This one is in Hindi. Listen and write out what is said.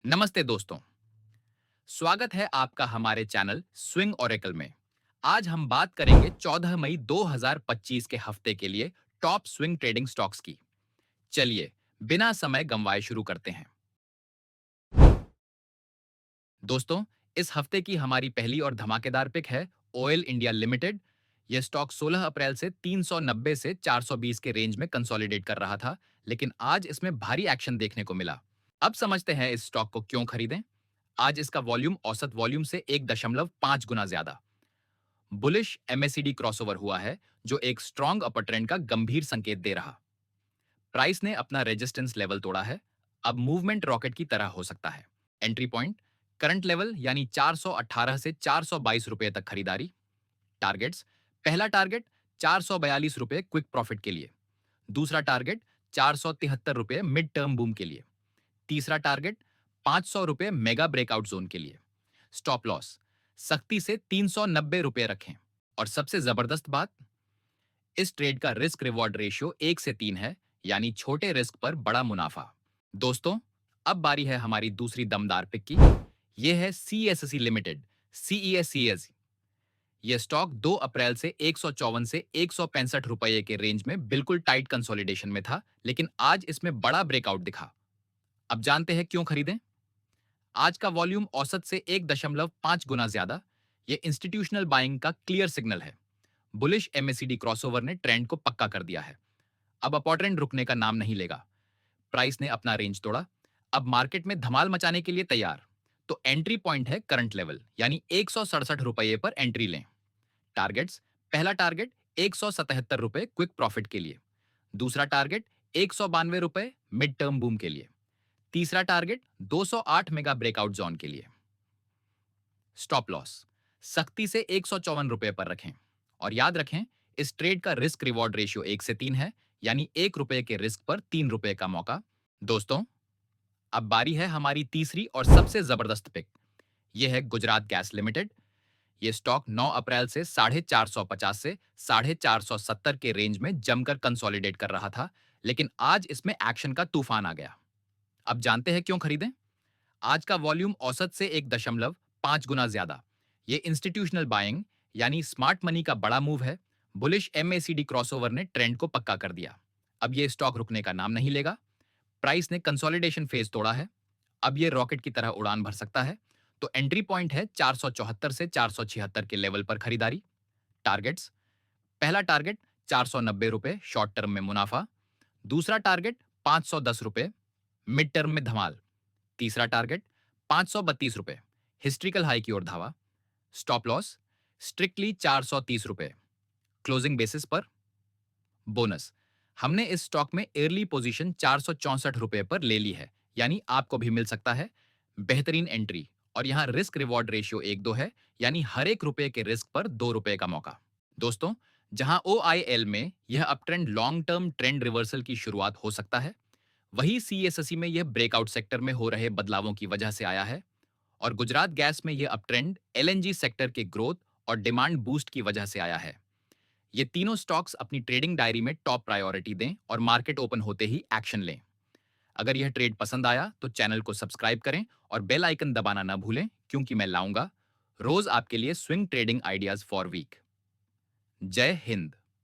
नमस्ते दोस्तों। स्वागत है आपका हमारे चैनल स्विंग ओरेकल में। आज हम बात करेंगे 14 मई 2025 के हफ्ते के लिए टॉप स्विंग ट्रेडिंग स्टॉक्स की। चलिए बिना समय गंवाए शुरू करते हैं। दोस्तों, इस हफ्ते की हमारी पहली और धमाकेदार पिक है ऑयल इंडिया लिमिटेड। यह स्टॉक 16 अप्रैल से 390 से 420 के रेंज में कंसोलिडेट कर रहा था, लेकिन आज इसमें भारी एक्शन देखने को मिला। अब समझते हैं इस स्टॉक को क्यों खरीदें। आज इसका वॉल्यूम औसत वॉल्यूम से 1.5 गुना ज्यादा बुलिश एमएसीडी क्रॉसओवर हुआ है, जो एक स्ट्रॉन्ग अपर ट्रेंड का गंभीर संकेत दे रहा। प्राइस ने अपना रेजिस्टेंस लेवल तोड़ा है। अब मूवमेंट रॉकेट की तरह हो सकता है। एंट्री पॉइंट करंट लेवल यानी 418 से 422 रुपए तक खरीदारी। टारगेट्स, पहला टारगेट 442 रुपए क्विक प्रॉफिट के लिए। दूसरा टारगेट 473 रुपए मिड टर्म बूम के लिए। तीसरा टारगेट 500 रुपए मेगा ब्रेकआउट जोन के लिए। स्टॉप लॉस सख्ती से 390 रुपए रखें। और सबसे जबरदस्त बात, इस ट्रेड का रिस्क रिवॉर्ड रेशियो 1 से 3 है, यानी छोटे रिस्क पर बड़ा मुनाफा। दोस्तों, अब बारी है हमारी दूसरी दमदार पिक की। यह है सीएससी लिमिटेड, सीईएससीएस। यह स्टॉक 2 अप्रैल से 154 से 165 रुपए के रेंज में बिल्कुल टाइट कंसोलिडेशन में था, लेकिन आज इसमें बड़ा ब्रेकआउट दिखा। अब जानते हैं क्यों खरीदें। आज का वॉल्यूम औसत से 1.5 गुना ज्यादा। ये इंस्टीट्यूशनल बाइंग का क्लियर सिग्नल है। बुलिश एमएसीडी क्रॉसओवर ने ट्रेंड को पक्का कर दिया है। अब अपर ट्रेंड रुकने का नाम नहीं लेगा। प्राइस ने अपना रेंज तोड़ा। अब मार्केट में धमाल मचाने के लिए तैयार। तो एंट्री पॉइंट है करंट लेवल यानी 167 रुपए पर एंट्री लें। टारगेट्स, पहला टारगेट 177 रुपए क्विक प्रॉफिट के लिए। दूसरा टारगेट 192 रुपए मिड टर्म बूम के लिए। तीसरा टारगेट 208 मेगा ब्रेकआउट जोन के लिए। स्टॉप लॉस सख्ती से 154 रुपए पर रखें। और याद रखें, इस ट्रेड का रिस्क रिवॉर्ड रेशियो 1 से 3 है, यानी 1 रुपए के रिस्क पर 3 रुपए का मौका। दोस्तों, अब बारी है हमारी तीसरी और सबसे जबरदस्त पिक। यह है गुजरात गैस लिमिटेड। यह स्टॉक 9 अप्रैल से 450 से 470 के रेंज में जमकर कंसोलिडेट कर रहा था, लेकिन आज इसमें एक्शन का तूफान आ गया। अब जानते हैं क्यों खरीदें। आज का वॉल्यूम औसत से 1.5 गुना ज्यादा। ये इंस्टीट्यूशनल बाइंग यानी स्मार्ट मनी का बड़ा मूव है। बुलिश एमएसीडी क्रॉसओवर ने ट्रेंड को पक्का कर दिया। अब ये स्टॉक रुकने का नाम नहीं लेगा। प्राइस ने कंसोलिडेशन फेज तोड़ा है। अब ये रॉकेट की तरह उड़ान भर सकता है। तो एंट्री पॉइंट है 474 से 476 के लेवल पर खरीदारी। टारगेट्स, पहला टारगेट 490 रुपए शॉर्ट टर्म में मुनाफा। दूसरा टारगेट 510 रुपए मिड टर्म में धमाल। तीसरा टारगेट 532 रुपए हिस्ट्रिकल हाई की ओर धावा। स्टॉप लॉस स्ट्रिक्टली 430 रुपए क्लोजिंग बेसिस पर। बोनस, हमने इस स्टॉक में अर्ली पोजीशन 464 रुपए पर ले ली है, यानी आपको भी मिल सकता है। बेहतरीन एंट्री। और यहां रिस्क रिवॉर्ड रेशियो 1-2 है, यानी हर एक रुपए के रिस्क पर 2 रुपए का मौका। दोस्तों, जहां OIL में यह up trend long term trend reversal की शुरुआत हो सकता है, वही सीएससी में यह ब्रेकआउट सेक्टर में हो रहे बदलावों की वजह से आया है। और गुजरात गैस में यह अपट्रेंड एलएनजी सेक्टर के ग्रोथ और डिमांड बूस्ट की वजह से आया है। ये तीनों स्टॉक्स अपनी ट्रेडिंग डायरी में टॉप प्रायोरिटी दें और मार्केट ओपन होते ही एक्शन लें। अगर यह ट्रेड पसंद आया तो चैनल को सब्सक्राइब करें और बेल आइकन दबाना ना भूलें, क्योंकि मैं लाऊंगा रोज आपके लिए swing trading ideas for week. जय हिंद।